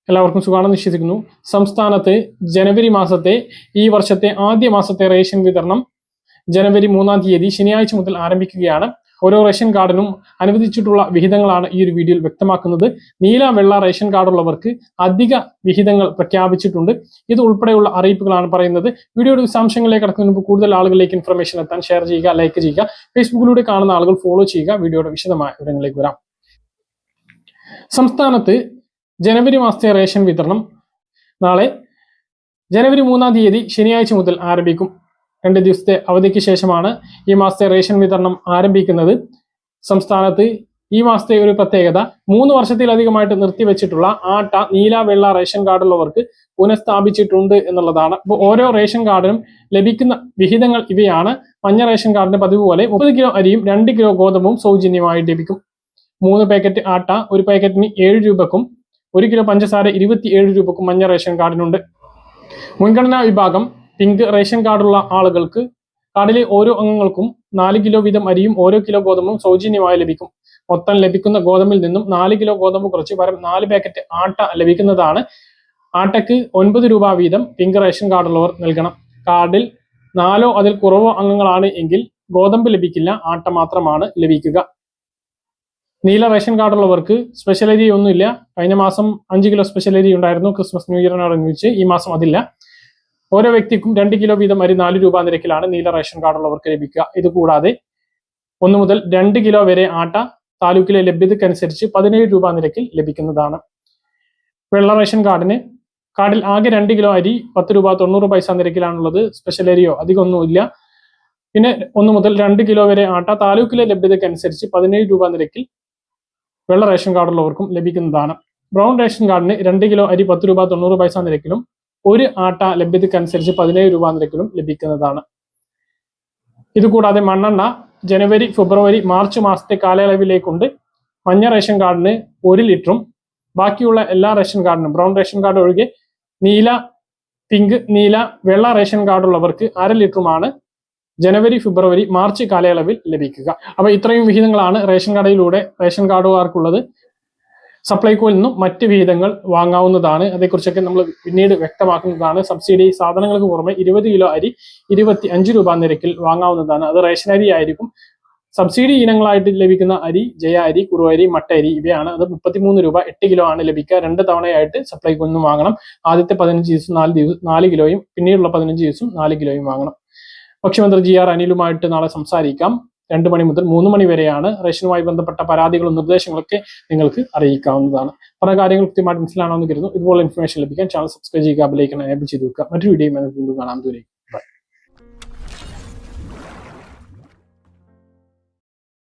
എല്ലാവർക്കും സുഖാണെന്ന് വിശ്വസിക്കുന്നു. സംസ്ഥാനത്ത് ജനുവരി മാസത്തെ ഈ വർഷത്തെ ആദ്യ മാസത്തെ റേഷൻ വിതരണം ജനുവരി 3-ാം തീയതി ശനിയാഴ്ച മുതൽ ആരംഭിക്കുകയാണ്. ഓരോ റേഷൻ കാർഡിനും അനുവദിച്ചിട്ടുള്ള വിഹിതങ്ങളാണ് ഈ ഒരു വീഡിയോയിൽ വ്യക്തമാക്കുന്നത്. നീല വെള്ള റേഷൻ കാർഡുള്ളവർക്ക് അധിക വിഹിതങ്ങൾ പ്രഖ്യാപിച്ചിട്ടുണ്ട്. ഇത് ഉൾപ്പെടെയുള്ള അറിയിപ്പുകളാണ് പറയുന്നത്. വീഡിയോയുടെ വിശദാംശങ്ങളിലേക്ക് കടക്കുന്നതിന് മുമ്പ് കൂടുതൽ ആളുകളിലേക്ക് ഇൻഫർമേഷൻ എത്താൻ ഷെയർ ചെയ്യുക, ലൈക്ക് ചെയ്യുക. ഫേസ്ബുക്കിലൂടെ കാണുന്ന ആളുകൾ ഫോളോ ചെയ്യുക. വീഡിയോയുടെ വിശദമായ വിവരങ്ങളിലേക്ക് വരാം. സംസ്ഥാനത്ത് ജനുവരി മാസത്തെ റേഷൻ വിതരണം നാളെ ജനുവരി 3-ാം തീയതി ശനിയാഴ്ച മുതൽ ആരംഭിക്കും. 2 ദിവസത്തെ അവധിക്ക് ശേഷമാണ് ഈ മാസത്തെ റേഷൻ വിതരണം ആരംഭിക്കുന്നത്. സംസ്ഥാനത്ത് ഈ മാസത്തെ ഒരു പ്രത്യേകത 3 വർഷത്തിലധികമായിട്ട് നിർത്തിവെച്ചിട്ടുള്ള ആട്ട, നീല, വെള്ള റേഷൻ കാർഡുള്ളവർക്ക് പുനഃസ്ഥാപിച്ചിട്ടുണ്ട് എന്നുള്ളതാണ്. അപ്പോൾ ഓരോ റേഷൻ കാർഡിനും ലഭിക്കുന്ന വിഹിതങ്ങൾ ഇവയാണ്. മഞ്ഞ റേഷൻ കാർഡിന് പതിവ് പോലെ 30 കിലോ അരിയും 2 കിലോ ഗോതമ്പും സൗജന്യമായി ലഭിക്കും. 3 പാക്കറ്റ് ആട്ട ഒരു പാക്കറ്റിന് 7 രൂപക്കും 1 കിലോ പഞ്ചസാര 27 രൂപക്കും മഞ്ഞ റേഷൻ കാർഡിനുണ്ട്. മുൻഗണനാ വിഭാഗം പിങ്ക് റേഷൻ കാർഡുള്ള ആളുകൾക്ക് കാർഡിലെ ഓരോ അംഗങ്ങൾക്കും 4 കിലോ വീതം അരിയും ഓരോ കിലോ ഗോതമ്പും സൗജന്യമായി ലഭിക്കും. മൊത്തം ലഭിക്കുന്ന ഗോതമ്പിൽ നിന്നും 4 കിലോ ഗോതമ്പ് കുറച്ച് പകരം 4 പാക്കറ്റ് ആട്ട ലഭിക്കുന്നതാണ്. ആട്ടയ്ക്ക് 9 രൂപ വീതം പിങ്ക് റേഷൻ കാർഡുള്ളവർ നൽകണം. കാർഡിൽ 4 അതിൽ കുറവോ അംഗങ്ങളാണ് എങ്കിൽ ഗോതമ്പ് ലഭിക്കില്ല, ആട്ട മാത്രമാണ് ലഭിക്കുക. നീല റേഷൻ കാർഡുള്ളവർക്ക് സ്പെഷ്യൽ അരി ഒന്നുമില്ല. കഴിഞ്ഞ മാസം 5 കിലോ സ്പെഷ്യൽ അരി ഉണ്ടായിരുന്നു ക്രിസ്മസ് ന്യൂ ഇയറിനോടനുബന്ധിച്ച്. ഈ മാസം അതില്ല. ഓരോ വ്യക്തിക്കും 2 കിലോ വീതം അരി 4 രൂപ നിരക്കിലാണ് നീല റേഷൻ കാർഡുള്ളവർക്ക് ലഭിക്കുക. ഇതുകൂടാതെ 1 മുതൽ 2 കിലോ വരെ ആട്ട താലൂക്കിലെ ലഭ്യതയ്ക്കനുസരിച്ച് 17 രൂപ നിരക്കിൽ ലഭിക്കുന്നതാണ്. വെള്ള റേഷൻ കാർഡിൽ ആകെ 2 കിലോ അരി 10 രൂപ 90 പൈസ നിരക്കിലാണുള്ളത്. സ്പെഷ്യൽ അരിയോ അധികമൊന്നുമില്ല. പിന്നെ 1 മുതൽ 2 കിലോ വരെ ആട്ട താലൂക്കിലെ ലഭ്യതയ്ക്കനുസരിച്ച് 17 രൂപ നിരക്കിൽ വെള്ള റേഷൻ കാർഡുള്ളവർക്കും ലഭിക്കുന്നതാണ്. ബ്രൗൺ റേഷൻ കാർഡിന് 2 കിലോ അരി 10 രൂപ 90 പൈസ നിരക്കിലും ഒരു ആട്ട ലഭ്യതയ്ക്കനുസരിച്ച് 17 രൂപ നിരക്കിലും ലഭിക്കുന്നതാണ്. ഇതുകൂടാതെ മണ്ണെണ്ണ ജനുവരി, ഫെബ്രുവരി, മാർച്ച് മാസത്തെ കാലയളവിലേക്കുണ്ട്. മഞ്ഞ റേഷൻ കാർഡിന് 1 ലിറ്ററും ബാക്കിയുള്ള എല്ലാ റേഷൻ കാർഡിനും ബ്രൗൺ റേഷൻ കാർഡ് ഒഴികെ പിങ്ക്, നീല, വെള്ള റേഷൻ കാർഡുള്ളവർക്ക് 1/2 ലിറ്ററുമാണ് ജനുവരി, ഫെബ്രുവരി, മാർച്ച് കാലയളവിൽ ലഭിക്കുക. അപ്പൊ ഇത്രയും വിഹിതങ്ങളാണ് റേഷൻ കടയിലൂടെ റേഷൻ കാർഡുകാർക്കുള്ളത്. സപ്ലൈകോയിൽ നിന്നും മറ്റ് വിഹിതങ്ങൾ വാങ്ങാവുന്നതാണ്. അതേക്കുറിച്ചൊക്കെ നമ്മൾ പിന്നീട് വ്യക്തമാക്കുന്നതാണ്. സബ്സിഡി സാധനങ്ങൾക്ക് പുറമെ 20 കിലോ അരി 25 രൂപ നിരക്കിൽ വാങ്ങാവുന്നതാണ്. അത് റേഷൻ അരി ആയിരിക്കും. സബ്സിഡി ഇനങ്ങളായിട്ട് ലഭിക്കുന്ന അരി ജയ അരി, കുറുവരി, മട്ട അരി ഇവയാണ്. അത് 33 രൂപ 8 കിലോ ആണ് ലഭിക്കുക. 2 തവണയായിട്ട് സപ്ലൈകോയിൽ നിന്നും വാങ്ങണം. ആദ്യത്തെ 15 ദിവസം 4 കിലോയും പിന്നീടുള്ള 15 ദിവസം 4 കിലോയും വാങ്ങണം. ഭക്ഷ്യമന്ത്രി GR അനിലുമായിട്ട് നാളെ സംസാരിക്കാം. 2 മണി മുതൽ 3 മണി വരെയാണ്. റേഷനുമായി ബന്ധപ്പെട്ട പരാതികളും നിർദ്ദേശങ്ങളൊക്കെ നിങ്ങൾക്ക് അറിയിക്കാവുന്നതാണ്. പല കാര്യങ്ങൾ കൃത്യമായിട്ട് മനസ്സിലാണെന്ന് കരുതുന്നു. ഇതുപോലെ ഇൻഫർമേഷൻ ലഭിക്കാൻ ചാനൽ സബ്സ്ക്രൈബ് ചെയ്യുക, ബെൽ ഐക്കൺ എനേബിൾ ചെയ്ത് വെക്കുക. മറ്റൊരു വീഡിയോയുമായി വീണ്ടും കാണാം. ദൂരേക്ക്.